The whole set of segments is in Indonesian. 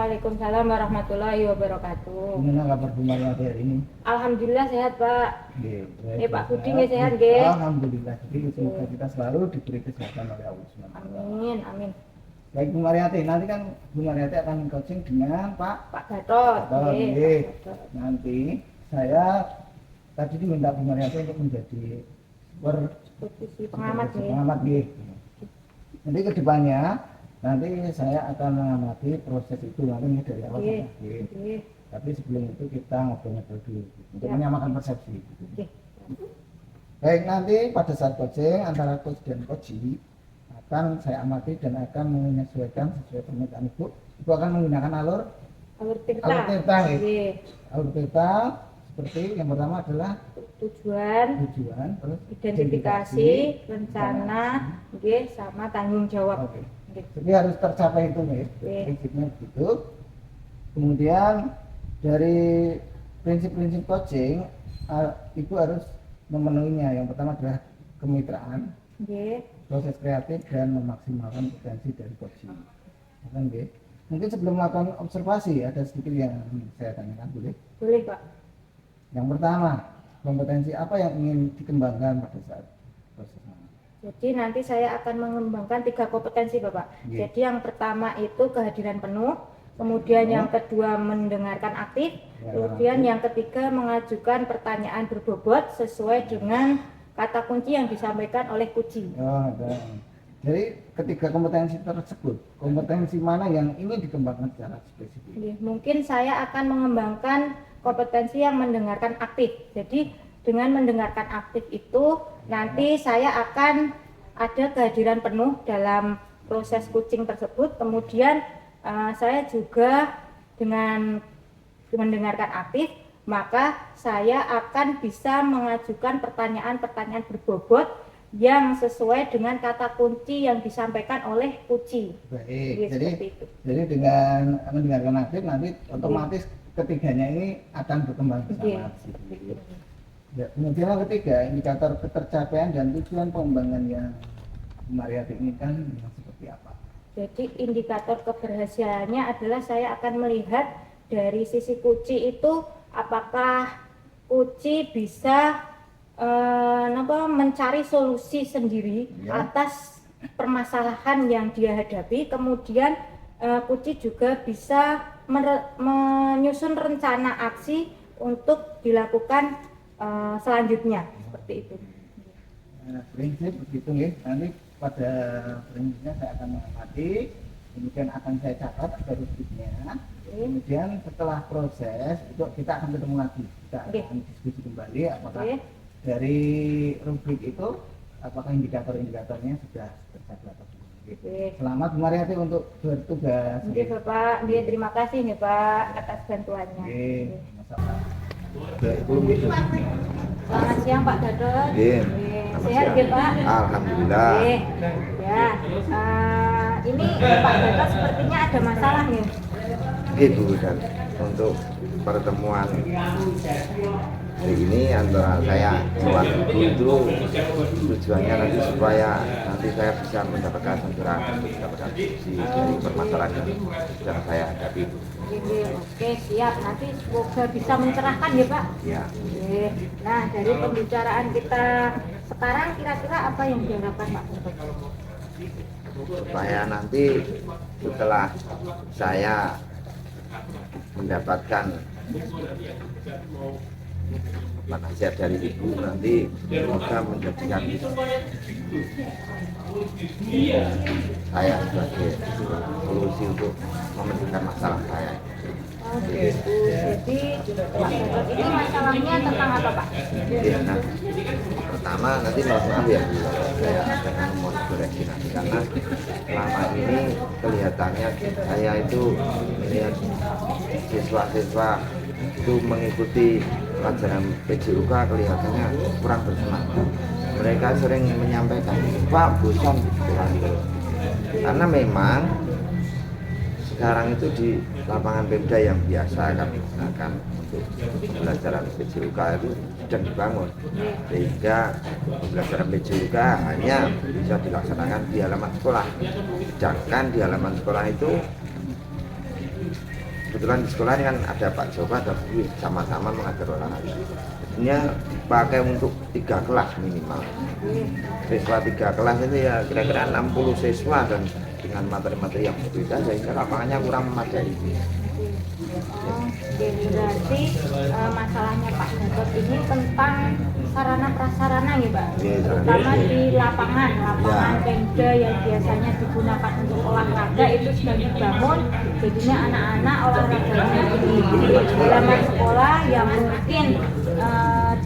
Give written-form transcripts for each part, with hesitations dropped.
Waalaikumsalam warahmatullahi wabarakatuh. Gimana kabar Bu Mariati hari ini? Alhamdulillah sehat, Pak. Baik, Pak Budi sehat. nggih sehat nggih? Alhamdulillah. Jadi semoga kita selalu diberi kesehatan oleh Allah SWT. Amin, amin. Baik Bu Mariati, nanti kan Bu Mariati akan coaching dengan Pak Gatot. Gatot. Nggih, Pak Gatot. Nanti saya tadi diminta Bu Mariati untuk menjadi Posisi pengamat nggih. pengamat nggih. Nanti kedepannya nanti saya akan mengamati proses itu nanti dari awal Nggih. sampai akhir. Nggih. Tapi sebelum itu kita ngobrol-ngobrol dulu untuk Ya. menyamakan persepsi. Nggih. Baik, nanti pada saat coaching antara coach dan coachee akan saya amati dan akan menyesuaikan sesuai permintaan Ibu. Ibu akan menggunakan alur Alur tirta. Alur tirta, ya. Nggih. alur tirta seperti yang pertama adalah Tujuan, tujuan, terus identifikasi, rencana, nggih, sama tanggung jawab. Oke. Nggih. Jadi harus tercapai itu nih, Oke. prinsipnya begitu. Kemudian dari prinsip-prinsip coaching, Ibu harus memenuhinya. Yang pertama adalah kemitraan, Nggih. proses kreatif dan memaksimalkan potensi dari coaching. Kan, nggih? Mungkin sebelum melakukan observasi ada sedikit yang saya tanyakan, boleh? Boleh, Pak. Yang pertama, kompetensi apa yang ingin dikembangkan pada saat proses ini? Jadi nanti saya akan mengembangkan 3 kompetensi, Bapak. Nggih. Jadi yang pertama itu kehadiran penuh, kemudian yang kedua mendengarkan aktif, Ya, kemudian yang ketiga mengajukan pertanyaan berbobot sesuai dengan kata kunci yang disampaikan oleh Puji. Oh, ada. Jadi ketiga kompetensi tersebut, kompetensi mana yang ingin dikembangkan secara spesifik? Nggih, mungkin saya akan mengembangkan kompetensi yang mendengarkan aktif. Jadi dengan mendengarkan aktif itu nanti saya akan ada kehadiran penuh dalam proses coaching tersebut. Kemudian saya juga dengan mendengarkan aktif, maka saya akan bisa mengajukan pertanyaan-pertanyaan berbobot yang sesuai dengan kata kunci yang disampaikan oleh Puji. Baik, Seperti itu. jadi dengan mendengarkan aktif nanti otomatis ketiganya ini akan berkembang Iya, bersama. seperti itu. Ya, kemudian yang ketiga, indikator ketercapaian dan tujuan pengembangan yang Mariati inginkan yang seperti apa? Jadi indikator keberhasilannya adalah saya akan melihat dari sisi Kuci itu apakah Kuci bisa mencari solusi sendiri Ya. atas permasalahan yang dia hadapi. Kemudian Kuci juga bisa menyusun rencana aksi untuk dilakukan selanjutnya seperti itu. Nah, prinsip begitu nih. Nanti pada prinsipnya saya akan mengamati, kemudian akan saya catat ada rubriknya. Kemudian setelah proses itu kita akan ketemu lagi, kita Oke. akan diskusi kembali apakah Oke. dari rubrik itu apakah indikator-indikatornya sudah tercapai atau belum. Oke. Selamat Bu Mariati untuk bertugas. Oke Bapak, dia terima kasih nih Pak atas bantuannya. Oke, Oke. masalah. Oke, belum gitu. Selamat siang Pak Gatot. Oke. Oke. Selamat Sehat siang. ya Pak? Alhamdulillah. Oke. Ya, ini Pak Gatot sepertinya ada masalah nih. Ibu dan untuk pertemuan hari ini antara saya dengan ibu itu tujuannya nanti supaya nanti saya bisa mendapatkan pencerahan dan mendapatkan solusi dari permasalahan yang sedang saya hadapi. Oke, siap. Nanti semoga bisa mencerahkan ya Pak. Ya, Oke. Nah, dari pembicaraan kita sekarang kira-kira apa yang diharapkan Pak Gatot? supaya nanti setelah saya mendapatkan nasihat dari ibu nanti semoga menjadikan saya sebagai solusi untuk mementingkan masalah saya. Oke, jadi Pak Gatot ini masalahnya tentang apa Pak? Nah, pertama nanti mohon maaf ya saya dengan mau koreksi nanti karena selama ini kelihatannya saya itu melihat siswa-siswa itu mengikuti pelajaran PJUK kelihatannya kurang bersemangat. Mereka sering menyampaikan, Pak bosan gitu kan. Karena memang sekarang itu di lapangan Pemda yang biasa kami gunakan untuk pembelajaran PJUK itu sedang dibangun, sehingga pembelajaran PJUK hanya bisa dilaksanakan di halaman sekolah, sedangkan di halaman sekolah itu kebetulan di sekolah ini kan ada Pak Joko, ada Bu, sama-sama mengajar olahraga. Sebenarnya pakai untuk 3 kelas minimal. Siswa 3 kelas itu ya kira-kira 60 siswa dan dengan materi-materi yang berbeda sehingga lapangannya kurang memadai. Oke, berarti masalahnya Pak Gatot ini tentang sarana prasarana ya Pak, Iya, terutama iya. di lapangan Ya. Pemda yang biasanya digunakan untuk olahraga itu sedang dibangun, jadinya anak-anak olahraganya di halaman sekolah yang mungkin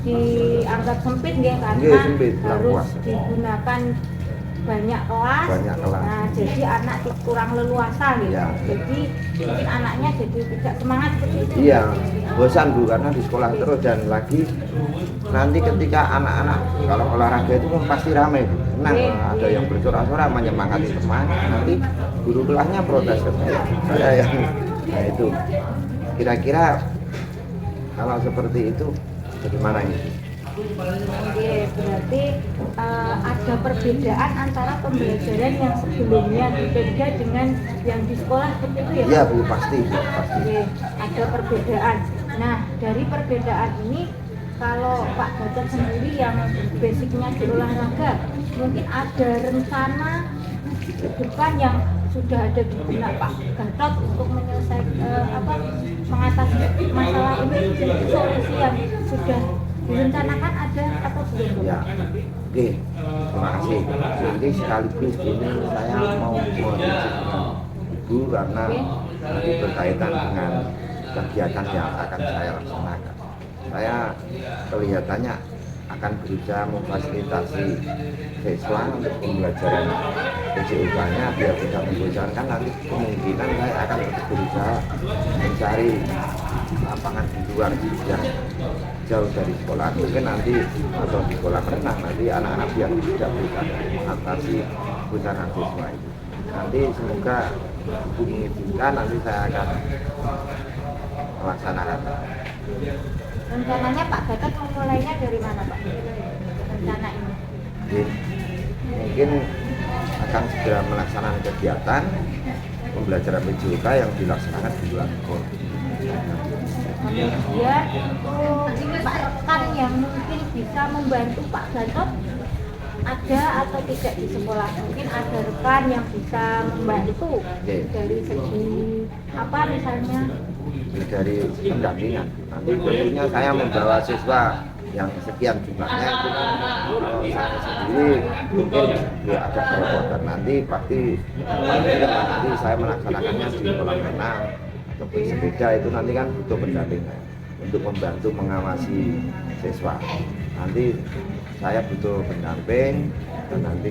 dianggap sempit ya karena Iya, sempit, kurang harus puas. digunakan banyak kelas. Banyak kelas. Nah, jadi anak kurang leluasa gitu. Ya. Jadi mungkin anaknya jadi tidak semangat seperti itu. Iya, bosan Bu karena di sekolah terus dan lagi nanti ketika anak-anak kalau olahraga itu kan pasti ramai Bu. Senang ada yang bersorak-sorak menyemangati teman, nanti guru kelasnya protes ke saya yang nah itu kira-kira kalau seperti itu bagaimana ini? Oke, berarti ada perbedaan antara pembelajaran yang sebelumnya di Pemda dengan yang di sekolah seperti itu ya? Iya Pak? Bu, pasti Bu, pasti. Oke, ada perbedaan. Nah, dari perbedaan ini kalau Pak Gatot sendiri yang basicnya di olahraga, mungkin ada rencana ke depan yang sudah ada di benak Pak Gatot untuk menyelesaikan mengatasi masalah ini, solusi yang sudah direncanakan ada atau belum? Ya, oke, terima kasih. Jadi sekaligus ini saya mau mengizinkan Ibu karena nanti berkaitan dengan kegiatan yang akan saya laksanakan. Saya kelihatannya akan berusaha memfasilitasi siswa untuk pembelajaran PJUK-nya biar tidak membosankan. Nanti kemungkinan saya akan berusaha mencari lapangan di luar yang jauh dari sekolah, mungkin nanti atau di sekolah renang nanti anak-anak biar tidak bisa mengatasi kebutuhan siswa itu. Nanti semoga Ibu mengizinkan, nanti saya akan melaksanakan. Rencananya Pak Gatot memulainya dari mana Pak? Rencana ini? Jadi, mungkin akan segera melaksanakan kegiatan pembelajaran PJUK yang dilaksanakan di luar sekolah. Kemudian untuk Pak rekan yang mungkin bisa membantu Pak Gatot ada atau tidak di sekolah, mungkin ada rekan yang bisa membantu dari segi apa misalnya Dari pendampingan. Nanti tentunya saya membawa siswa yang sekian jumlahnya itu kalau saya sendiri mungkin ya agak kerepotan. Nanti pasti nanti saya melaksanakannya di kolam renang atau bersepeda itu nanti kan butuh pendampingan untuk membantu mengawasi siswa. Nanti saya butuh pendamping dan nanti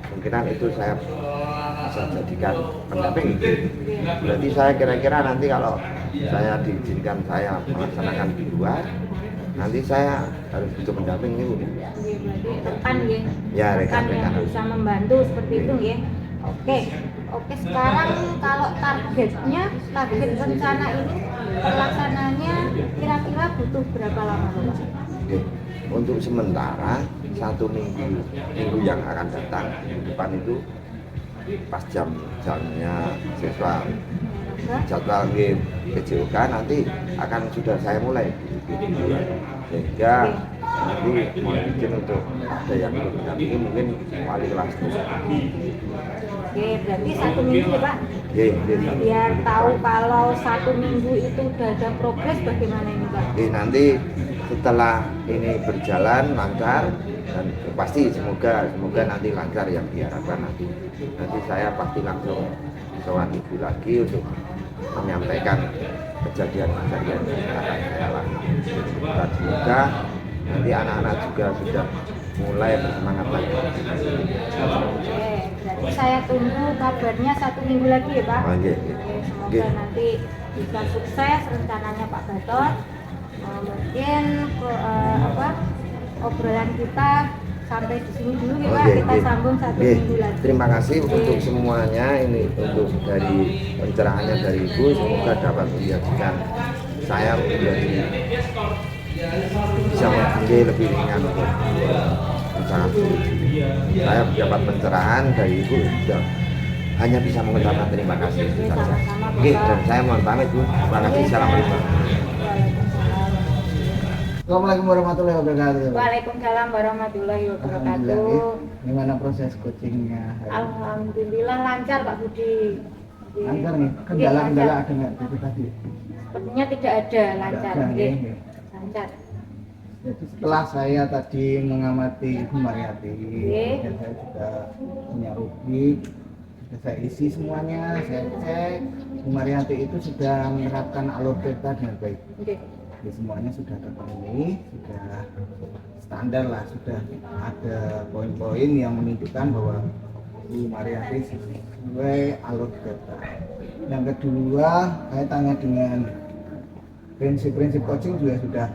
kemungkinan itu saya bisa jadikan pendamping. Berarti saya kira-kira nanti kalau saya diizinkan saya melaksanakan di luar, nanti saya harus butuh pendamping itu. berarti rekan ya? Ya, Rekan yang rekan-rekan. bisa membantu seperti itu ya. Oke, sekarang kalau target rencana ini pelaksananya kira-kira butuh berapa lama Pak? Oke. Untuk sementara 1 minggu yang akan datang minggu depan itu pas jamnya siswa jadwal PJUK nanti akan sudah saya mulai sehingga nanti mau izin untuk ada yang berdampingi mungkin wali kelas. Oke, berarti 1 minggu ya Pak? Biar tahu kalau 1 minggu itu udah ada progres bagaimana ini Pak? Nanti setelah ini berjalan lancar dan pasti semoga nanti lancar yang diharapkan nanti saya pasti langsung sowan Ibu lagi untuk menyampaikan kejadian-kejadian yang akan saya lakukan. Dan semoga nanti anak-anak juga sudah mulai bersemangat lagi. Oke, berarti saya tunggu kabarnya 1 minggu lagi ya Pak? Oke. Semoga nanti bisa sukses rencananya Pak Gatot. Mungkin obrolan kita sampai di sini dulu ya Pak. Kita sambung 1 minggu lagi. Terima kasih untuk semuanya ini untuk dari pencerahannya dari Ibu, semoga dapat menjadikan saya menjadi bisa menjadi lebih ringan untuk sangat sulit. Saya dapat pencerahan dari Ibu sudah hanya bisa mengucapkan terima kasih itu saja. Sama-sama, Oke, Bapak. dan saya mohon pamit Bu. Terima kasih. Assalamualaikum. Waalaikumsalam. Assalamualaikum warahmatullahi wabarakatuh. Waalaikumsalam warahmatullahi Alhamdulillah, wabarakatuh. gimana proses coachingnya? Alhamdulillah lancar Pak Budi. Lancar nih, Iya, kendala-kendala lancar. ada nggak itu tadi? Sepertinya tidak ada, lancar. Tidak ada, Nggih. ya. Lancar. Jadi setelah saya tadi mengamati Ibu Mariati, Oke. dan saya sudah punya rubrik, sudah saya isi semuanya, saya cek Ibu Mariati itu sudah menerapkan alur peta dengan baik. Nggih. Jadi semuanya sudah terpenuhi, sudah standar lah, sudah ada poin-poin yang menunjukkan bahwa Ibu Mariati sesuai alur peta. Yang kedua, kaitannya dengan prinsip-prinsip coaching juga sudah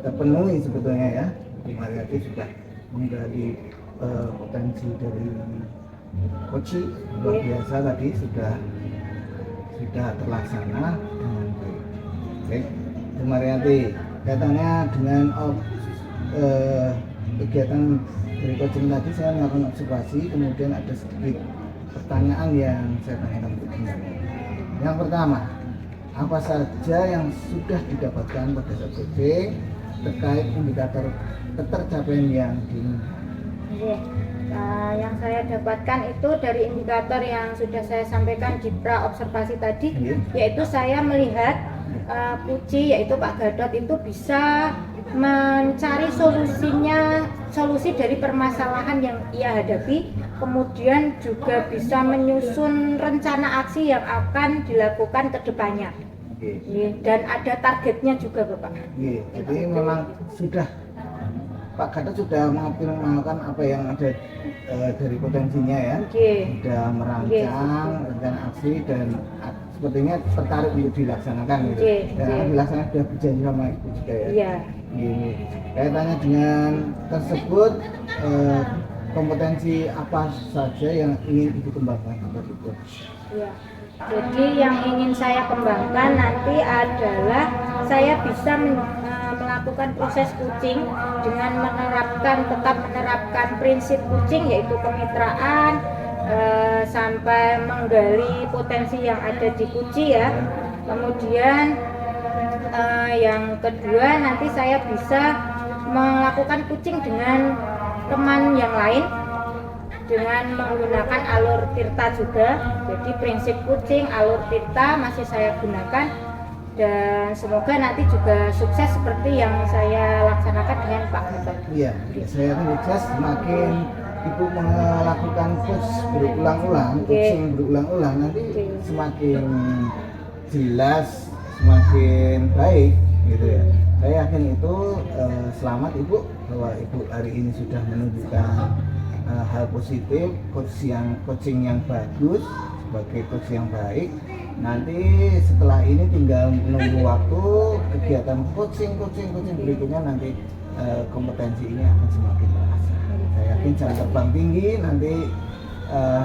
terpenuhi sebetulnya ya. Ibu Mariati sudah menggali potensi dari coaching luar biasa tadi sudah terlaksana dengan baik. Baik, Ibu Mariati, kaitannya dengan kegiatan dari coaching tadi saya melakukan observasi, kemudian ada sedikit pertanyaan yang saya tanyakan untuk Ibu Mariati. Yang pertama, apa saja yang sudah didapatkan pada saat coaching terkait indikator ketercapaian yang diinginkan? Nggih. Yang saya dapatkan itu dari indikator yang sudah saya sampaikan di pra observasi tadi, Nggih. yaitu saya melihat Puji yaitu Pak Gadot itu bisa mencari solusi dari permasalahan yang ia hadapi, kemudian juga bisa menyusun rencana aksi yang akan dilakukan ke depannya. Oke. Dan ada targetnya juga Bapak. Iya, jadi memang sudah Pak Gatot sudah mengoptimalkan apa yang ada dari potensinya ya. Oke. Sudah merancang rencana aksi dan sepertinya tertarik untuk dilaksanakan gitu. Oke, Dan oke. dilaksanakan sudah berjanji sama Ibu juga ya. Iya. Gini, kaitannya dengan tersebut kompetensi apa saja yang ingin Ibu kembangkan seperti itu? Ya, jadi yang ingin saya kembangkan nanti adalah saya bisa melakukan proses coaching dengan tetap menerapkan prinsip coaching yaitu kemitraan sampai menggali potensi yang ada di Kuci ya. Kemudian yang kedua nanti saya bisa melakukan coaching dengan teman yang lain dengan menggunakan alur tirta juga. Jadi prinsip coaching alur tirta masih saya gunakan dan semoga nanti juga sukses seperti yang saya laksanakan dengan Pak Gatot. Iya, saya yakin sukses semakin Ibu melakukan coach berulang-ulang, Oke. coaching berulang-ulang nanti Oke. semakin jelas, semakin baik gitu ya. Saya yakin itu selamat Ibu bahwa Ibu hari ini sudah menunjukkan hal positif, coaching yang bagus sebagai coach yang baik. Nanti setelah ini tinggal menunggu waktu kegiatan coaching berikutnya nanti kompetensi ini akan semakin terasa. Saya yakin jam terbang tinggi nanti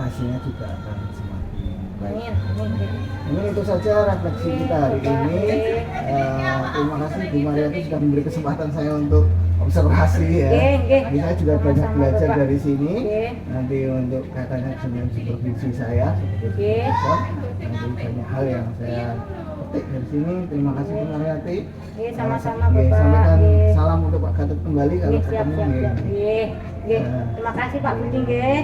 hasilnya juga akan semakin baik. Amin. Ini itu saja refleksi kita hari ini. Terima kasih Bu Mariati sudah memberi kesempatan saya untuk observasi ya. Oke. Jadi saya juga banyak Sama-sama, belajar Bapak. dari sini. Oke. Nanti untuk katanya dengan supervisi saya seperti Oke. itu. Nanti banyak hal yang saya petik dari sini. Terima kasih Bu Mariati. Oke, sama-sama Oke, Bapak. sampaikan Oke. salam untuk Pak Gatot kembali kalau Oke, siap. ketemu. Oke. Ya. Terima kasih Pak Budi nggih.